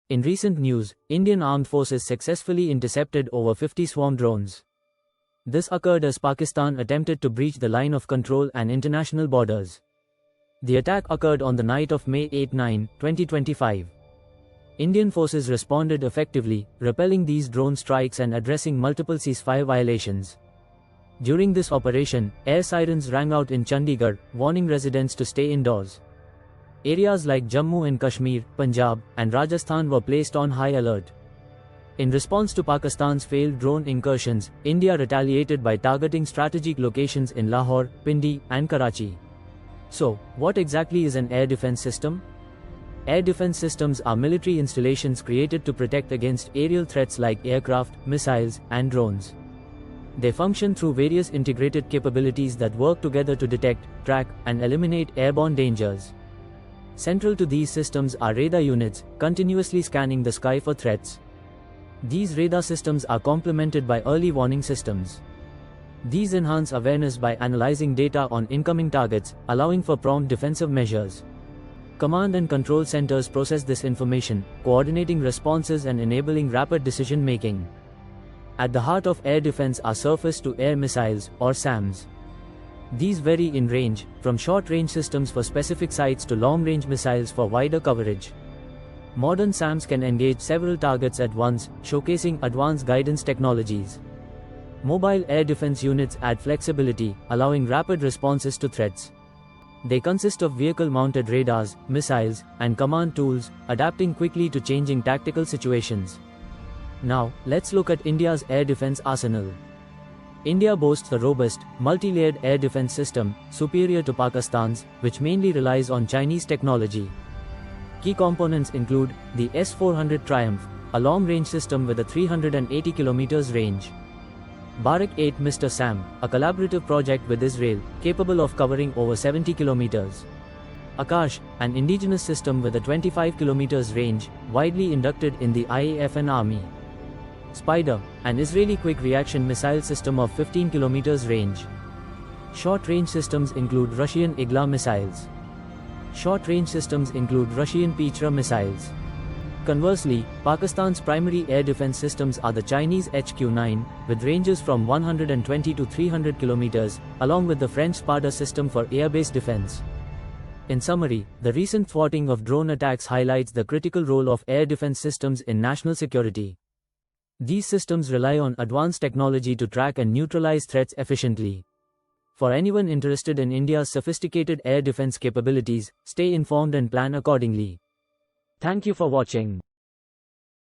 In recent news, Indian armed forces successfully intercepted over 50 swarm drones. This occurred as Pakistan attempted to breach the line of control and international borders. The attack occurred on the night of May 8-9, 2025. Indian forces responded effectively, repelling these drone strikes and addressing multiple ceasefire violations. During this operation, air sirens rang out in Chandigarh, warning residents to stay indoors. Areas like Jammu and Kashmir, Punjab, and Rajasthan were placed on high alert. In response to Pakistan's failed drone incursions, India retaliated by targeting strategic locations in Lahore, Pindi, and Karachi. So, what exactly is an air defense system? Air defense systems are military installations created to protect against aerial threats like aircraft, missiles, and drones. They function through various integrated capabilities that work together to detect, track, and eliminate airborne dangers. Central to these systems are radar units, continuously scanning the sky for threats. These radar systems are complemented by early warning systems. These enhance awareness by analyzing data on incoming targets, allowing for prompt defensive measures. Command and control centers process this information, coordinating responses and enabling rapid decision-making. At the heart of air defense are surface-to-air missiles, or SAMs. These vary in range, from short-range systems for specific sites to long-range missiles for wider coverage. Modern SAMs can engage several targets at once, showcasing advanced guidance technologies. Mobile air defense units add flexibility, allowing rapid responses to threats. They consist of vehicle-mounted radars, missiles, and command tools, adapting quickly to changing tactical situations. Now, let's look at India's air defense arsenal. India boasts a robust, multi-layered air defense system, superior to Pakistan's, which mainly relies on Chinese technology. Key components include the S-400 Triumph, a long-range system with a 380 km range. Barak 8 Mr. SAM, a collaborative project with Israel, capable of covering over 70 km. Akash, an indigenous system with a 25 km range, widely inducted in the IAF and Army. Spider, an Israeli quick-reaction missile system of 15 km range. Short-range systems include Russian Igla missiles. Short-range systems include Russian Pichra missiles. Conversely, Pakistan's primary air defense systems are the Chinese HQ-9, with ranges from 120 to 300 km, along with the French Spada system for air-based defense. In summary, the recent thwarting of drone attacks highlights the critical role of air defense systems in national security. These systems rely on advanced technology to track and neutralize threats efficiently. For anyone interested in India's sophisticated air defense capabilities, stay informed and plan accordingly. Thank you for watching.